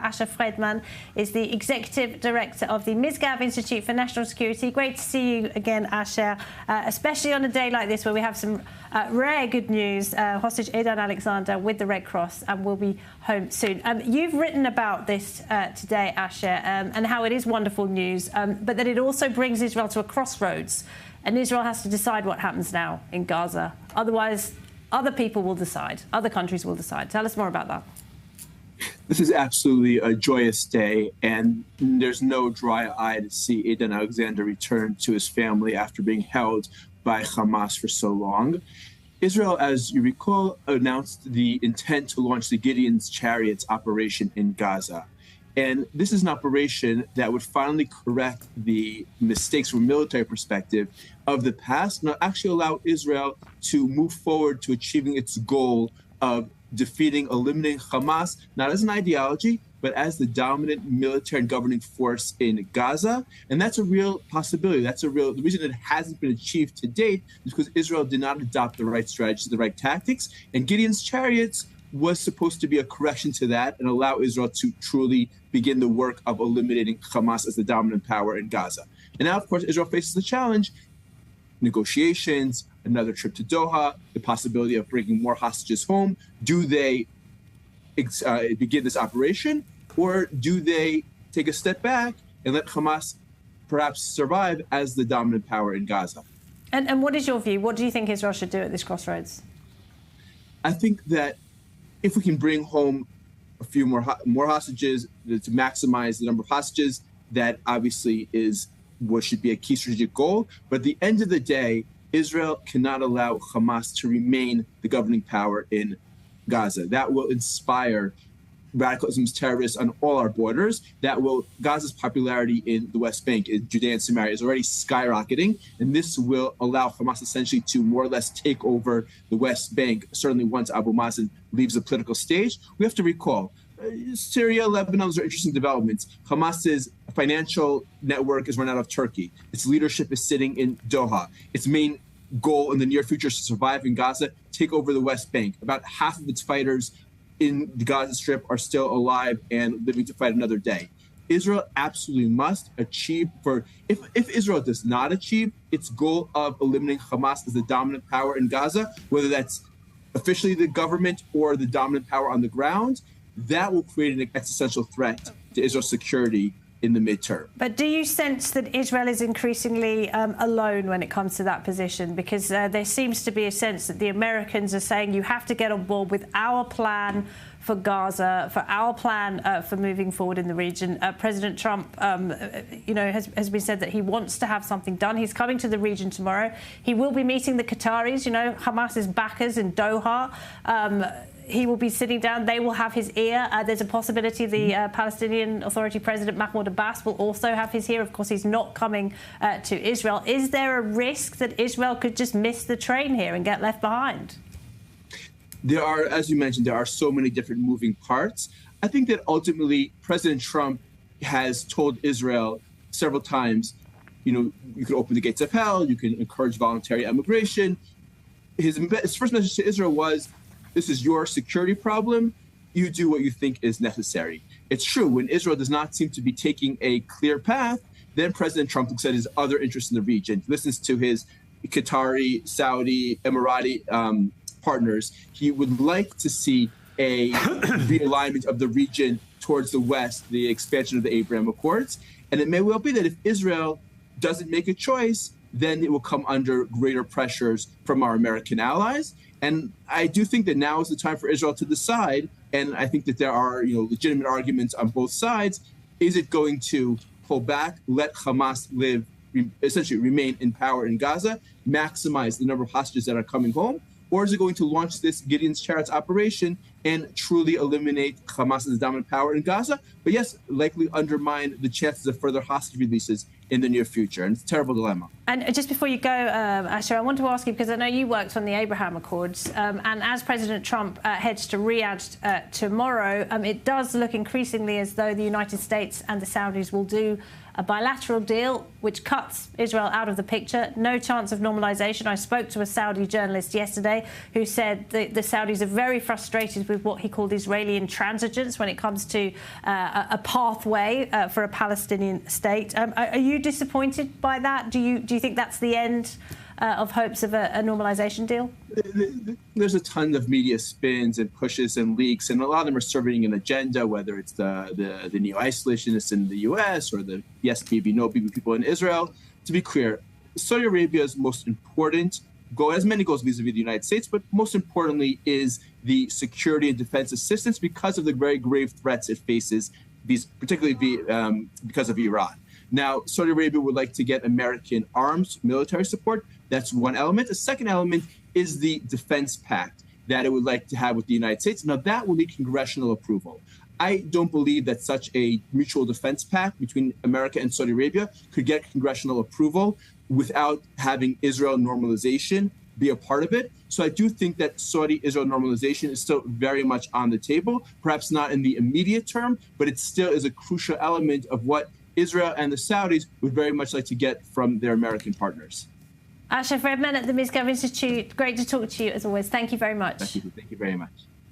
Asher Fredman is the Executive Director of the Misgav Institute for National Security. Great to see you again, Asher, especially on a day like this where we have some rare good news. Hostage Aidan Alexander with the Red Cross and will be home soon. You've written about this today, Asher, and how it is wonderful news, but that it also brings Israel to a crossroads. And Israel has to decide what happens now in Gaza. Otherwise, other people will decide. Other countries will decide. Tell us more about that. This is absolutely a joyous day, and there's no dry eye to see Aidan Alexander return to his family after being held by Hamas for so long. Israel, as you recall, announced the intent to launch the Gideon's Chariots operation in Gaza. And this is an operation that would finally correct the mistakes from a military perspective of the past and actually allow Israel to move forward to achieving its goal of eliminating Hamas, not as an ideology, but as the dominant military and governing force in Gaza. And that's a real possibility. The reason it hasn't been achieved to date is because Israel did not adopt the right strategies, the right tactics. And Gideon's Chariots was supposed to be a correction to that and allow Israel to truly begin the work of eliminating Hamas as the dominant power in Gaza. And now, of course, Israel faces the challenge, negotiations, another trip to Doha, the possibility of bringing more hostages home. Do they begin this operation, or do they take a step back and let Hamas perhaps survive as the dominant power in Gaza? And what is your view? What do you think Israel should do at this crossroads? I think that if we can bring home a few more hostages to maximize the number of hostages, that obviously is what should be a key strategic goal. But at the end of the day, Israel cannot allow Hamas to remain the governing power in Gaza. That will inspire radical Islamist terrorists on all our borders. Gaza's popularity in the West Bank, in Judea and Samaria, is already skyrocketing. And this will allow Hamas essentially to more or less take over the West Bank, certainly once Abu Mazen leaves the political stage. We have to recall, Syria, Lebanon, those are interesting developments. Hamas's financial network is run out of Turkey. Its leadership is sitting in Doha. Its main goal in the near future is to survive in Gaza, take over the West Bank. About half of its fighters in the Gaza Strip are still alive and living to fight another day. Israel absolutely must achieve if Israel does not achieve its goal of eliminating Hamas as the dominant power in Gaza, whether that's officially the government or the dominant power on the ground, that will create an existential threat to Israel's security in the midterm. But do you sense that Israel is increasingly alone when it comes to that position? Because there seems to be a sense that the Americans are saying you have to get on board with our plan for Gaza, for our plan for moving forward in the region. President Trump, has been said that he wants to have something done. He's coming to the region tomorrow. He will be meeting the Qataris, Hamas's backers in Doha. He will be sitting down. They will have his ear. There's a possibility the Palestinian Authority President Mahmoud Abbas will also have his ear. Of course, he's not coming to Israel. Is there a risk that Israel could just miss the train here and get left behind? There are, as you mentioned, there are so many different moving parts. I think that ultimately President Trump has told Israel several times, you can open the gates of hell, you can encourage voluntary immigration. His first message to Israel was, this is your security problem. You do what you think is necessary. It's true, when Israel does not seem to be taking a clear path, then President Trump looks at his other interests in the region, listens to his Qatari, Saudi, Emirati partners. He would like to see a realignment of the region towards the West, the expansion of the Abraham Accords. And it may well be that if Israel doesn't make a choice, then it will come under greater pressures from our American allies. And I do think that now is the time for Israel to decide. And I think that there are, legitimate arguments on both sides. Is it going to pull back, let Hamas essentially remain in power in Gaza, maximize the number of hostages that are coming home? Or is it going to launch this Gideon's Chariots operation and truly eliminate Hamas as the dominant power in Gaza? But yes, likely undermine the chances of further hostage releases in the near future. And it's a terrible dilemma. And just before you go, Asher, I want to ask you, because I know you worked on the Abraham Accords, and as President Trump heads to Riyadh tomorrow, it does look increasingly as though the United States and the Saudis will do a bilateral deal which cuts Israel out of the picture. No chance of normalization. I spoke to a Saudi journalist yesterday who said the Saudis are very frustrated with with what he called Israeli intransigence when it comes to a pathway for a Palestinian state. Are you disappointed by that? Do you think that's the end of hopes of a normalization deal? There's a ton of media spins and pushes and leaks, and a lot of them are serving an agenda, whether it's the neo-isolationists in the U.S. or the yes Bibi, no Bibi people in Israel. To be clear, Saudi Arabia's most important goal, as many goals vis-a-vis the United States, but most importantly is the security and defense assistance because of the very grave threats it faces, particularly because of Iran. Now, Saudi Arabia would like to get American arms, military support. That's one element. The second element is the defense pact that it would like to have with the United States. Now, that will need congressional approval. I don't believe that such a mutual defense pact between America and Saudi Arabia could get congressional approval without having Israel normalization be a part of it. So I do think that Saudi-Israel normalization is still very much on the table, perhaps not in the immediate term, but it still is a crucial element of what Israel and the Saudis would very much like to get from their American partners. Fredman at the Misgov Institute, great to talk to you as always. Thank you very much. Thank you very much.